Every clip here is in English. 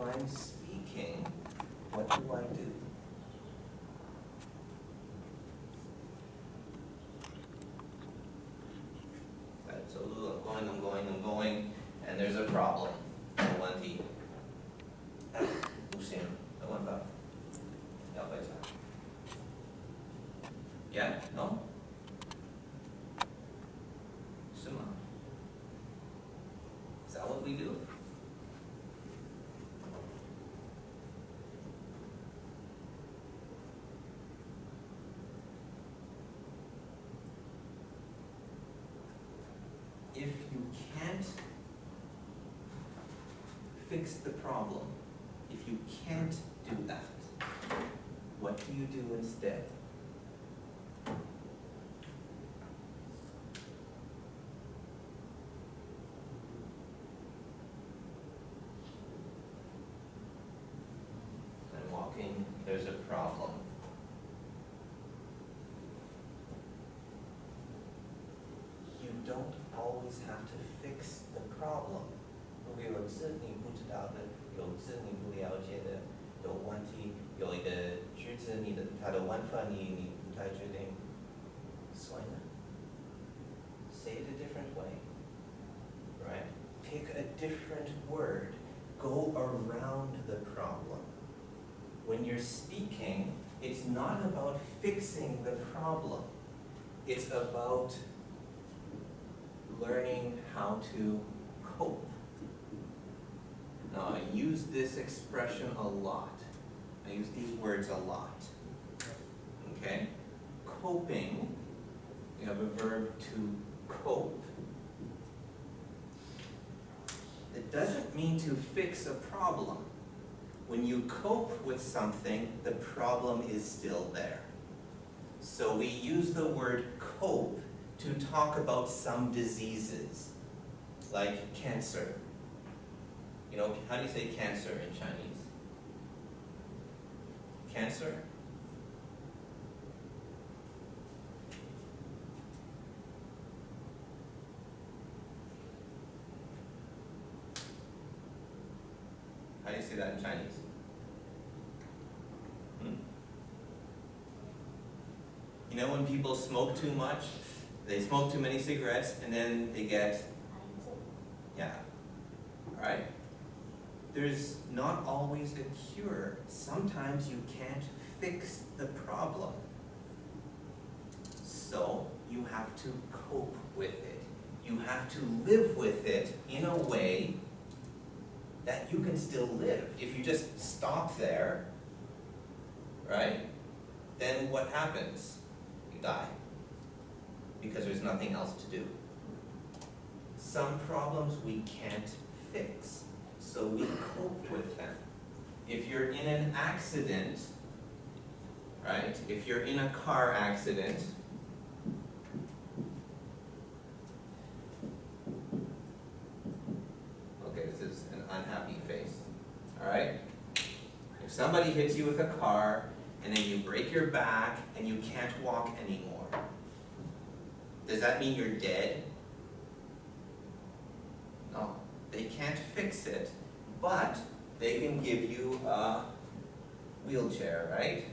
I'm speaking, what do I do? Right, so I'm going, and there's a problem. 有问题。不行，没办法，要回家。Yeah? No? 是吗？ Is that what we do? If you can't fix the problem, if you can't do that, what do you do instead? I'm walking, there's a problem. You don't always have to fix the problem. 如果有字你不知道的，有字你不了解的，有问题，有一个句子它的玩法你不太确定，所以呢 say it a different way, right? Pick a different word. Go around the problem. When you're speaking, it's not about fixing the problem. It's about learning how to cope. Now, I use this expression a lot. I use these words a lot. Okay? Coping, we have a verb to cope. It doesn't mean to fix a problem. When you cope with something, the problem is still there. So we use the word cope to talk about some diseases, like cancer. You know, how do you say cancer in Chinese? Cancer? How do you say that in Chinese? You know when people smoke too much, they smoke too many cigarettes, and then they get, yeah, all right? There's not always a cure. Sometimes you can't fix the problem. So you have to cope with it. You have to live with it in a way that you can still live. If you just stop there, right, then what happens? You die. Because there's nothing else to do. Some problems we can't fix, so we cope with them. If you're in an accident, right, if you're in a car accident, okay, this is an unhappy face, all right? If somebody hits you with a car, and then you break your back, and you can't walk anymore, does that mean you're dead? No, they can't fix it, but they can give you a wheelchair, right?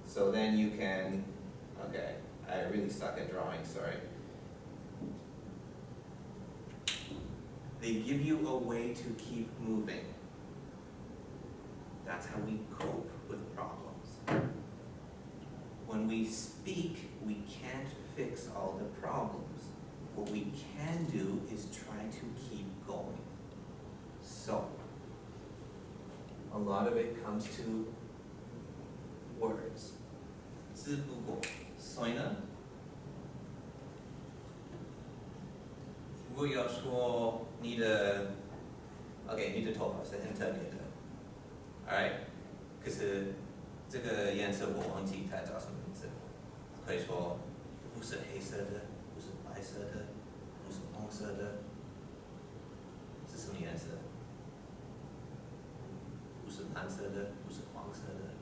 So then you can, okay, I really suck at drawing, sorry. They give you a way to keep moving. That's how we cope with problems. When we speak, we can't fix all the problems. What we can do is try to keep going. So, a lot of it comes to words. 字不过，所以呢，如果要说你的 OK， 你的头发是很特别的 ，Alright， 可是这个颜色我忘记它叫什么名字，可以说不是黑色的，不是白色的，不是红色的，是什么颜色？不是蓝色的，不是黄色的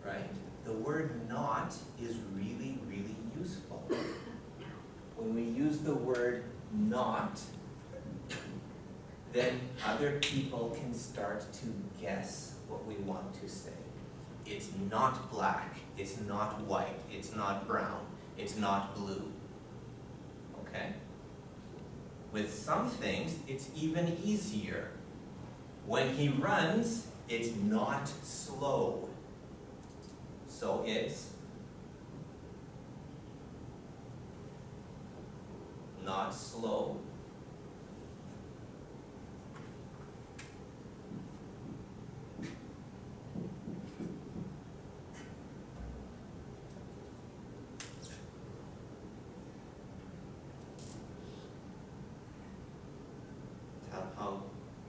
，Right？ The word not is really, really useful. When we use the word not, then other people can start to guess what we want to say. It's not black, it's not white, it's not brown, it's not blue. Okay? With some things, it's even easier. When he runs, it's not slow. So it's not slow.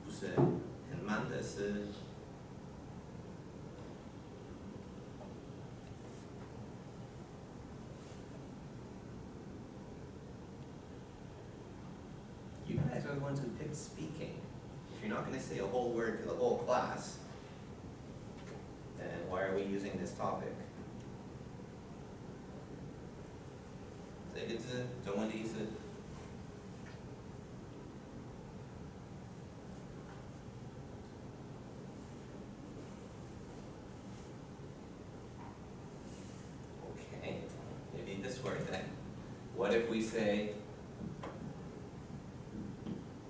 不是很慢的是You guys are the ones who picked speaking. If you're not going to say a whole word for the whole class, then why are we using this topic? 这个字中文的意思What if we say,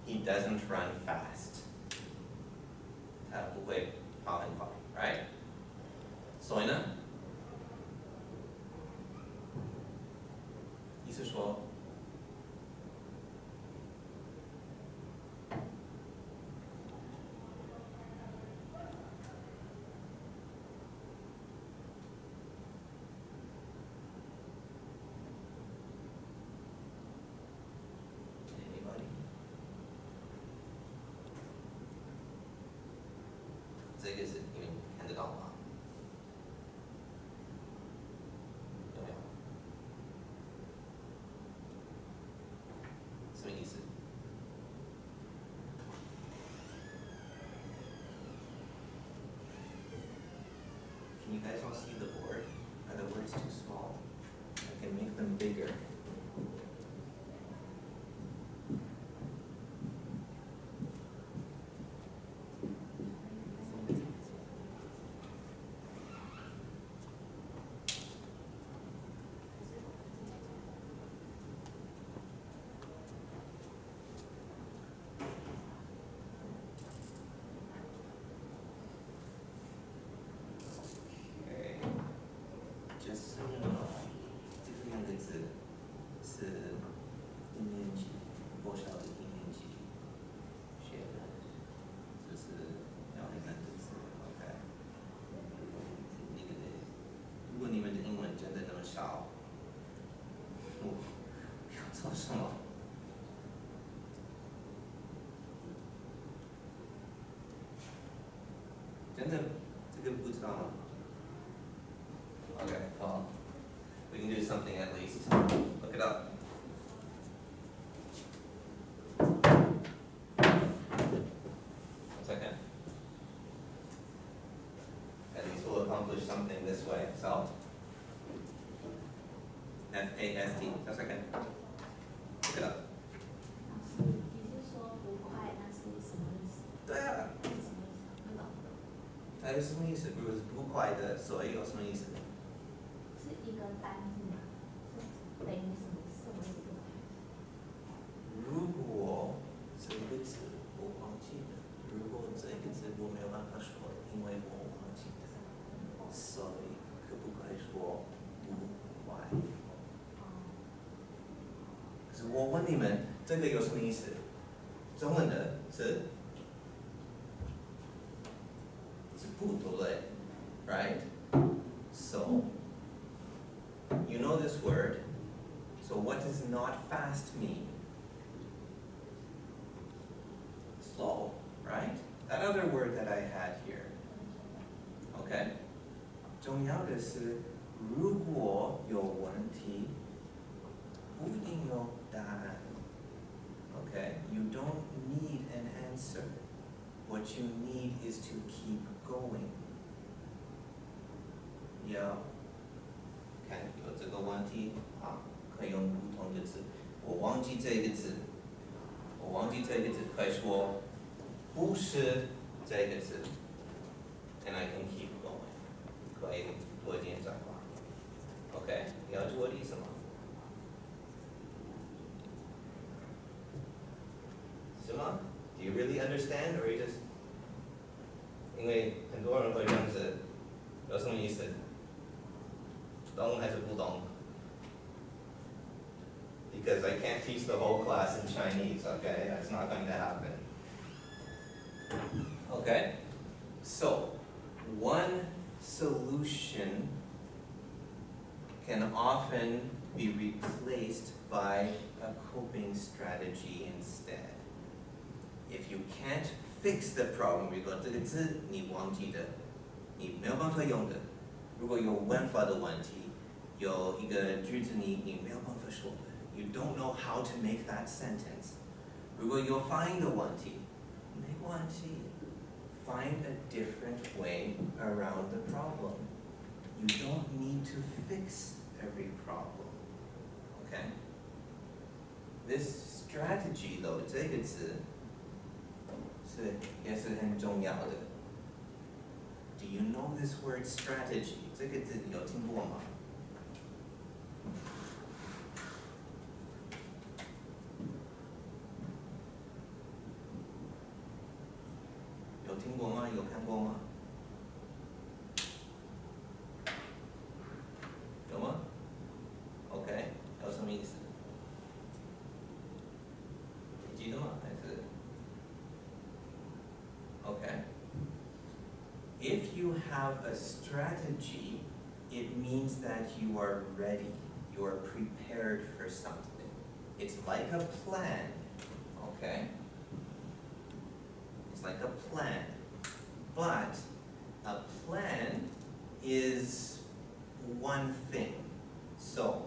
he doesn't run fast? 他不会跑很快 right? 所以呢，意思说，这个是你们看得到吗？有没有？什么意思？ Can you guys all see the board? Are the words too small? I can make them bigger.少，我要做什么？真的，这个不知道吗 ？Okay, well, we can do something at least. Look it up. One second. At least we'll accomplish something this way. So. FAST, just a second. Look it up. 你是说不快，那是什么意思？对啊。是什么意思？不懂。它有什么意思？比如不快的，所以有什么意思？是一个单字吗？是等于什么意思？如果这个字我忘记了，如果这个字我没有办法说，因为我忘记了，所以可不可以说不快？可是我问你们，这个有什么意思？中文的是不，对不对 ？Right? So, you know this word. So what does not fast mean? Slow, right? That other word that I had here. Okay? 重要的是，如果有问题，不一定有答案。Okay? You don't need an answer. What you need is to keep going. 要看有这个问题啊，可以用不同的字。我忘记这个字，可以说不是这个字 ，and I can keep going， 可以多一点讲话 ，OK， 了解我的意思吗？是吗 ？Do you really understand, or you just？ 因为很多人会这样子，有什么意思？懂还是不懂？ Because I can't teach the whole class in Chinese, okay? That's not going to happen. Okay? So, one solution can often be replaced by a coping strategy instead. If you can't fix the problem, 如果这个字你忘记的，你没有办法用的，如果有文法的问题，有一个句子你没有办法说的。 You don't know how to make that sentence. 如果有发音的问题，没关系。Find a different way around the problem. You don't need to fix every problem. Okay? This strategy, though, 这个字也是很重要的。Do you know this word strategy? 这个字有听过吗？ 有听过吗？有看过吗？有吗 ？OK， 有什么意思？你记得吗？还是 OK？ If you have a strategy, it means that you are ready. You are prepared for something. It's like a plan. Okay? Like a plan, but a plan is one thing. So,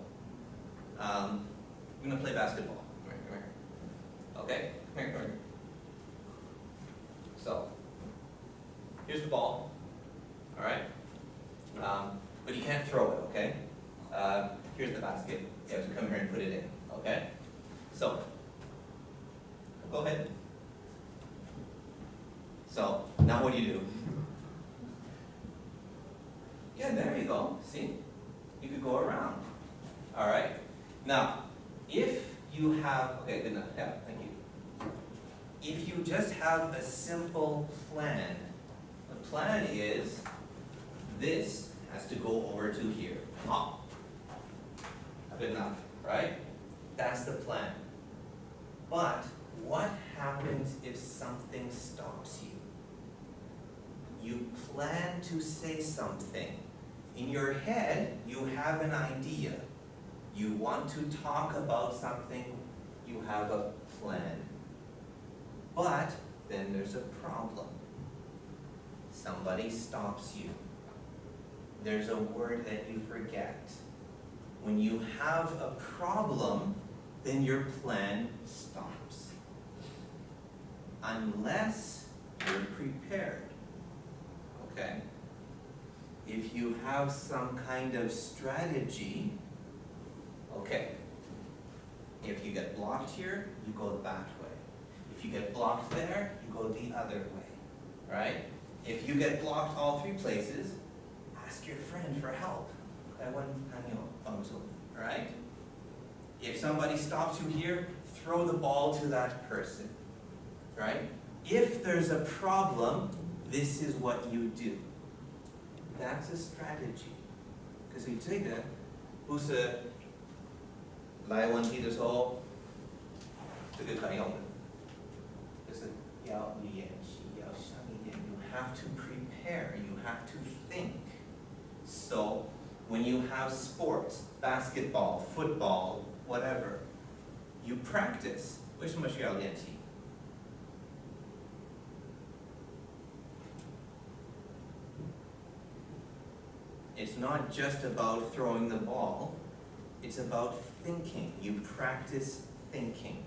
we're gonna play basketball. Come here. Okay, come here. So, here's the ball. All right, but you can't throw it. Okay. Here's the basket. You have to come here and put it in. Okay. So, go ahead. So, now what do you do? Yeah, there you go. See? You could go around. All right? Now, if you have, okay, good enough. Yeah, thank you. If you just have a simple plan, the plan is this has to go over to here. Oh, good enough, right? That's the plan. But what happens if something stops you? You plan to say something. In your head, you have an idea. You want to talk about something, you have a plan. But then there's a problem. Somebody stops you. There's a word that you forget. When you have a problem, then your plan stops. Unless you're prepared. Okay? If you have some kind of strategy, okay. If you get blocked here, you go that way. If you get blocked there, you go the other way. Right? If you get blocked all three places, ask your friend for help. Right? If somebody stops you here, throw the ball to that person. Right? If there's a problem, this is what you do. That's a strategy. 可是这个不是来问题的时候，这个可以用的，就是要练习，要想一点。You have to prepare. You have to think. So when you have sports, basketball, football, whatever, you practice. 为什么需要练习？It's not just about throwing the ball, it's about thinking. You practice thinking.